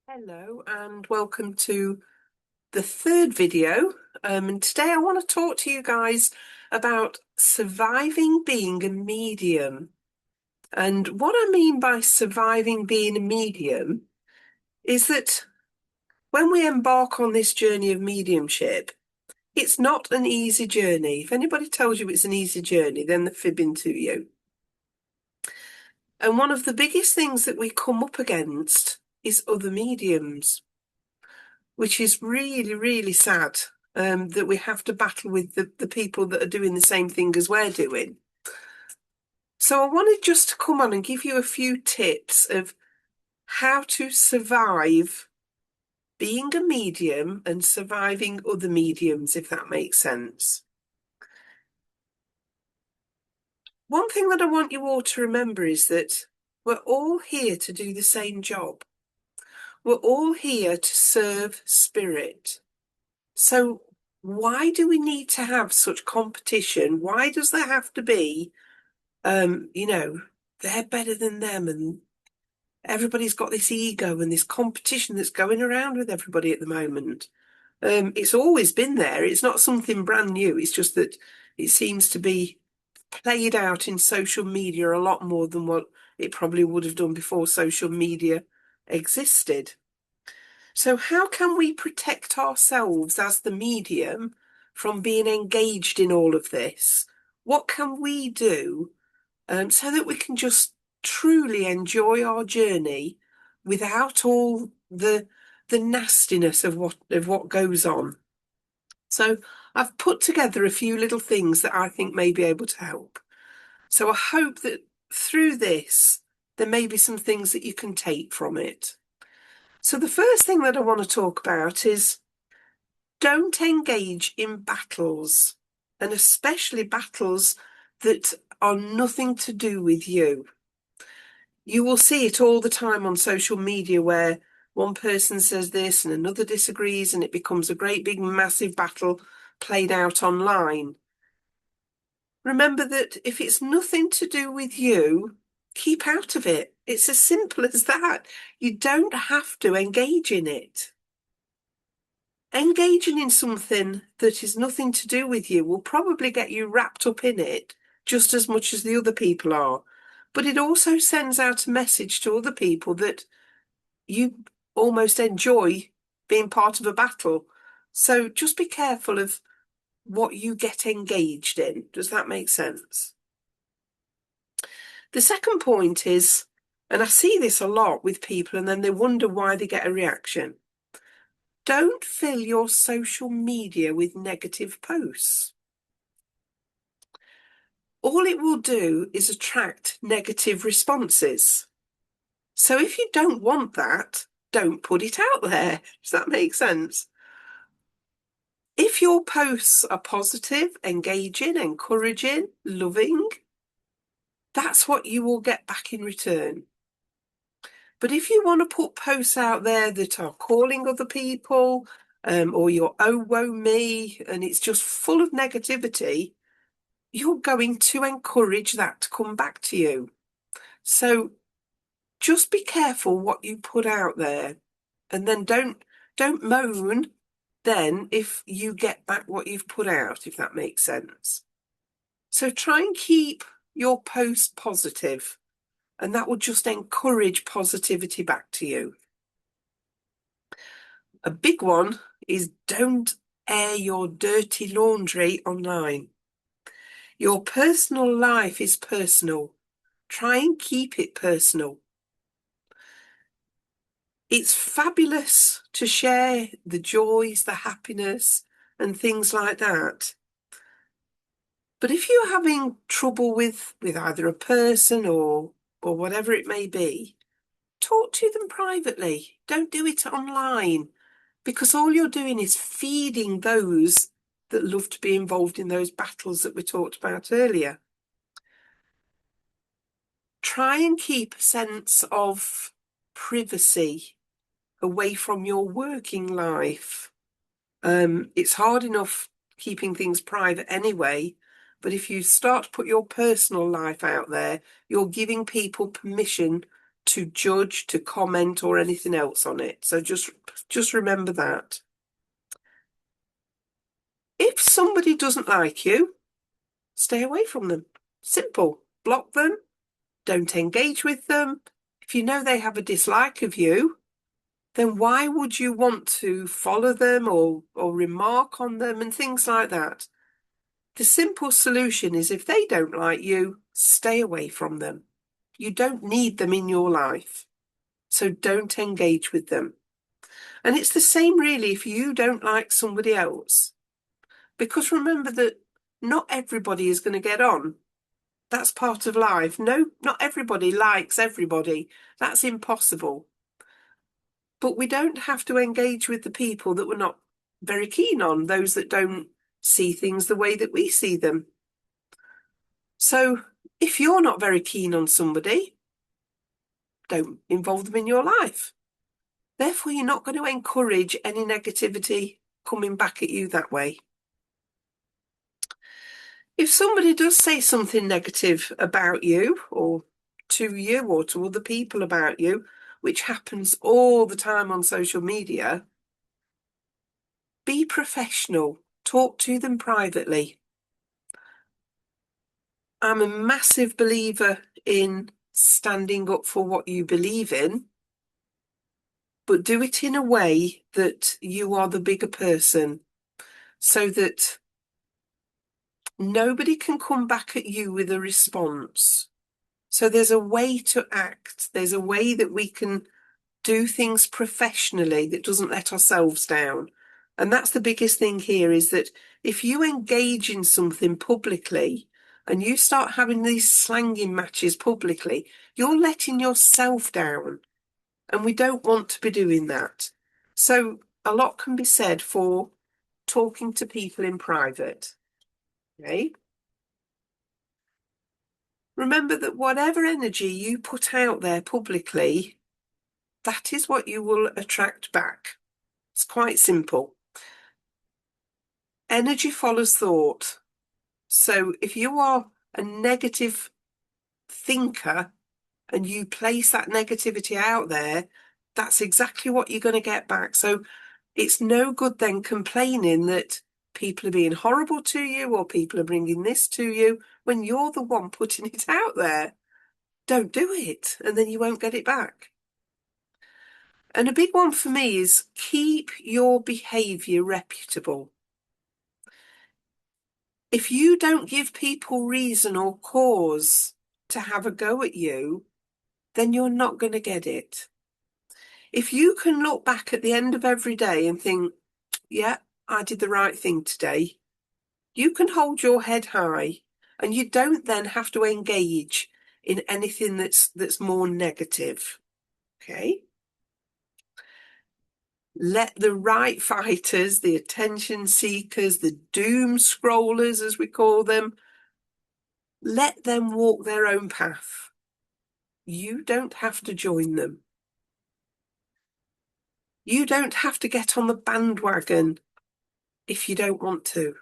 Hello and welcome to the third video. And today I want to talk to you guys about surviving being a medium. And what I mean by surviving being a medium is that when we embark on this journey of mediumship, it's not an easy journey. If anybody tells you it's an easy journey, then they're fibbing to you. And one of the biggest things that we come up against is other mediums, which is really, really sad, that we have to battle with the people that are doing the same thing as we're doing. So I wanted just to come on and give you a few tips of how to survive being a medium and surviving other mediums, if that makes sense. One thing that I want you all to remember is that we're all here to do the same job. We're all here to serve spirit. So why do we need to have such competition? Why does there have to be, they're better than them and everybody's got this ego and this competition that's going around with everybody at the moment? It's always been there. It's not something brand new. It's just that it seems to be played out in social media a lot more than what it probably would have done before social media existed. So how can we protect ourselves as the medium from being engaged in all of this? What can we do so that we can just truly enjoy our journey without all the nastiness of what goes on? So I've put together a few little things that I think may be able to help. So I hope that through this, there may be some things that you can take from it. So the first thing that I want to talk about is don't engage in battles, and especially battles that are nothing to do with you. You will see it all the time on social media where one person says this and another disagrees, and it becomes a great big massive battle played out online. Remember that if it's nothing to do with you, keep out of it. It's as simple as that. You don't have to engage in it. Engaging in something that is nothing to do with you will probably get you wrapped up in it just as much as the other people are. But it also sends out a message to other people that you almost enjoy being part of a battle. So just be careful of what you get engaged in. Does that make sense? The second point is, and I see this a lot with people and then they wonder why they get a reaction. Don't fill your social media with negative posts. All it will do is attract negative responses. So if you don't want that, don't put it out there. Does that make sense? If your posts are positive, engaging, encouraging, loving, that's what you will get back in return. But if you want to put posts out there that are calling other people, or you're oh woe me, and it's just full of negativity, you're going to encourage that to come back to you. So just be careful what you put out there, and then don't moan then if you get back what you've put out, if that makes sense. So try and keep your post positive, and that will just encourage positivity back to you. A big one is don't air your dirty laundry online. Your personal life is personal. Try and keep it personal. It's fabulous to share the joys, the happiness, and things like that. But if you're having trouble with either a person or whatever it may be, talk to them privately. Don't do it online, because all you're doing is feeding those that love to be involved in those battles that we talked about earlier. Try and keep a sense of privacy away from your working life. It's hard enough keeping things private anyway, but if you start to put your personal life out there, you're giving people permission to judge, to comment, or anything else on it. So just remember that. If somebody doesn't like you, stay away from them. Simple. Block them. Don't engage with them. If you know they have a dislike of you, then why would you want to follow them or remark on them and things like that? The simple solution is if they don't like you, stay away from them. You don't need them in your life. So don't engage with them. And it's the same really if you don't like somebody else. Because remember that not everybody is going to get on. That's part of life. No, not everybody likes everybody. That's impossible. But we don't have to engage with the people that we're not very keen on, those that don't see things the way that we see them. So if you're not very keen on somebody, don't involve them in your life. Therefore, you're not going to encourage any negativity coming back at you that way. If somebody does say something negative about you or to other people about you, which happens all the time on social media, be professional. Talk to them privately. I'm a massive believer in standing up for what you believe in, but do it in a way that you are the bigger person so that nobody can come back at you with a response. So there's a way to act. There's a way that we can do things professionally that doesn't let ourselves down. And that's the biggest thing here is that if you engage in something publicly and you start having these slanging matches publicly, you're letting yourself down. And we don't want to be doing that. So a lot can be said for talking to people in private. Okay? Remember that whatever energy you put out there publicly, that is what you will attract back. It's quite simple. Energy follows thought. So if you are a negative thinker and you place that negativity out there, that's exactly what you're going to get back. So it's no good then complaining that people are being horrible to you or people are bringing this to you when you're the one putting it out there. Don't do it, and then you won't get it back. And a big one for me is keep your behaviour reputable. If you don't give people reason or cause to have a go at you, then you're not going to get it. If you can look back at the end of every day and think, yeah, I did the right thing today, you can hold your head high and you don't then have to engage in anything that's more negative. Okay? Let the right fighters, the attention seekers, the doom scrollers, as we call them, let them walk their own path. You don't have to join them. You don't have to get on the bandwagon if you don't want to.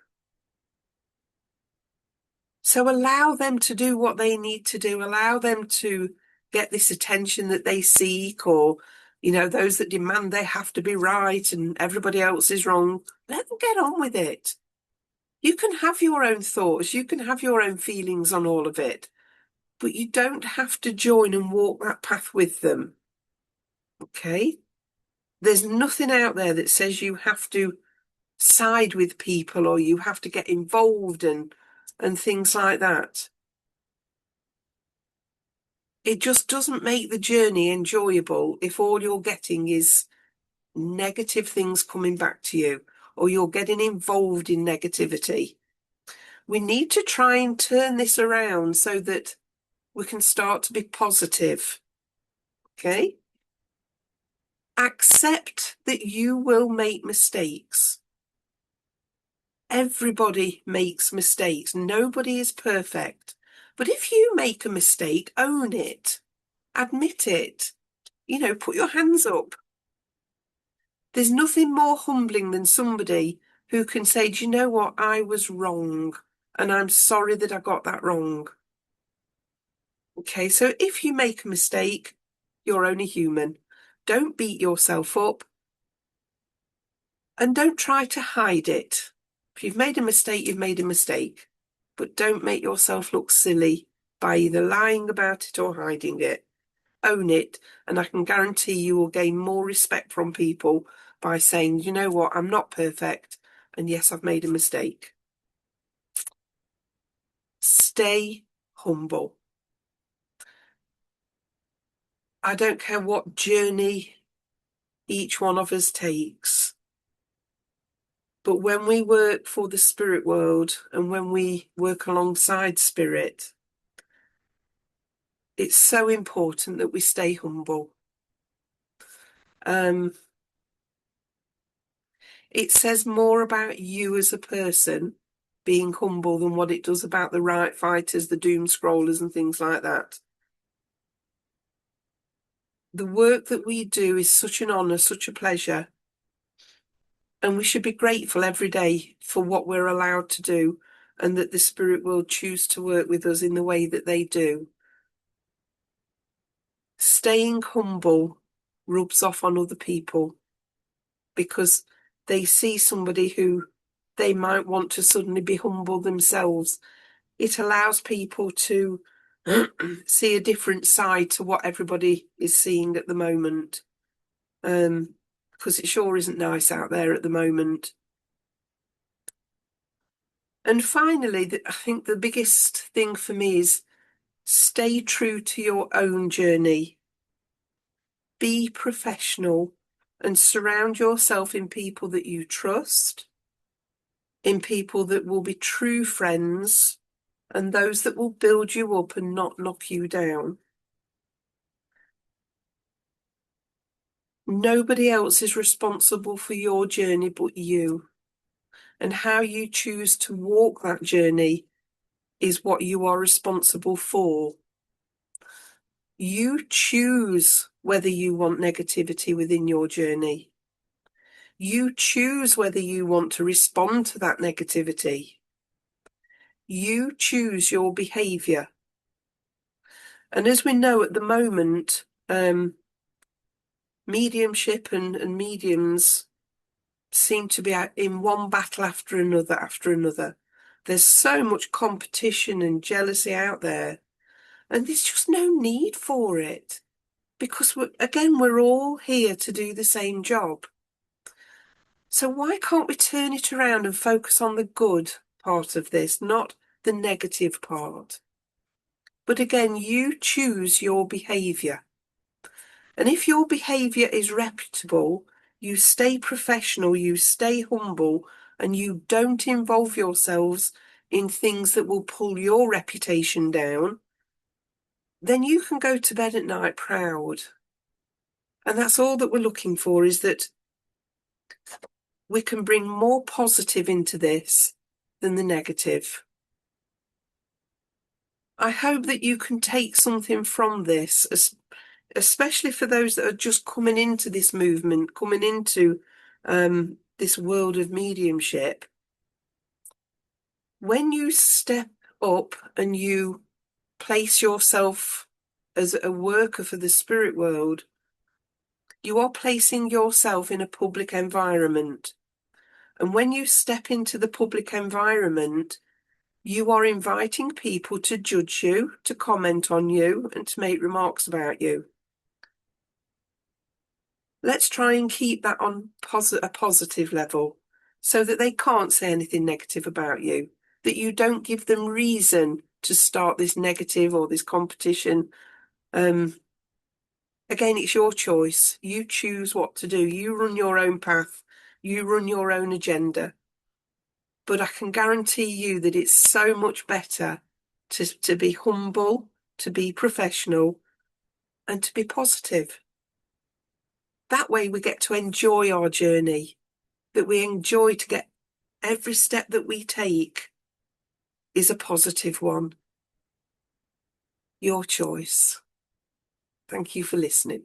So allow them to do what they need to do. Allow them to get this attention that they seek, or, those that demand they have to be right and everybody else is wrong. Let them get on with it. You can have your own thoughts. You can have your own feelings on all of it, but you don't have to join and walk that path with them. Okay? There's nothing out there that says you have to side with people or you have to get involved and things like that. It just doesn't make the journey enjoyable if all you're getting is negative things coming back to you or you're getting involved in negativity. We need to try and turn this around so that we can start to be positive. Okay? Accept that you will make mistakes. Everybody makes mistakes. Nobody is perfect. But if you make a mistake, own it. Admit it. Put your hands up. There's nothing more humbling than somebody who can say, do you know what? I was wrong. And I'm sorry that I got that wrong. Okay, so if you make a mistake, You're only human. Don't beat yourself up. And don't try to hide it. If you've made a mistake, you've made a mistake. But don't make yourself look silly by either lying about it or hiding it. Own it, and I can guarantee you will gain more respect from people by saying, you know what, I'm not perfect, and yes, I've made a mistake. Stay humble. I don't care what journey each one of us takes, but when we work for the spirit world and when we work alongside spirit, it's so important that we stay humble. It says more about you as a person being humble than what it does about the right fighters, the doom scrollers and things like that. The work that we do is such an honour, such a pleasure, and we should be grateful every day for what we're allowed to do and that the spirit will choose to work with us in the way that they do. Staying humble rubs off on other people because they see somebody who they might want to suddenly be humble themselves. It allows people to see a different side to what everybody is seeing at the moment. Because it sure isn't nice out there at the moment. And finally, I think the biggest thing for me is stay true to your own journey. Be professional and surround yourself in people that you trust, in people that will be true friends, and those that will build you up and not knock you down. Nobody else is responsible for your journey but you. And how you choose to walk that journey is what you are responsible for. You choose whether you want negativity within your journey. You choose whether you want to respond to that negativity. You choose your behaviour. And as we know at the moment, mediumship and mediums seem to be in one battle after another after another. There's so much competition and jealousy out there, and there's just no need for it because, we're all here to do the same job. So why can't we turn it around and focus on the good part of this, not the negative part? But again, you choose your behaviour. And if your behaviour is reputable, you stay professional, you stay humble, and you don't involve yourselves in things that will pull your reputation down, then you can go to bed at night proud. And that's all that we're looking for, is that we can bring more positive into this than the negative. I hope that you can take something from this, especially for those that are just coming into this movement, coming into this world of mediumship. When you step up and you place yourself as a worker for the spirit world, you are placing yourself in a public environment. And when you step into the public environment, you are inviting people to judge you, to comment on you, and to make remarks about you. Let's try and keep that on a positive level so that they can't say anything negative about you, that you don't give them reason to start this negative or this competition. Again, it's your choice. You choose what to do. You run your own path. You run your own agenda. But I can guarantee you that it's so much better to be humble, to be professional, and to be positive. That way we get to enjoy our journey, that we enjoy to get every step that we take is a positive one. Your choice. Thank you for listening.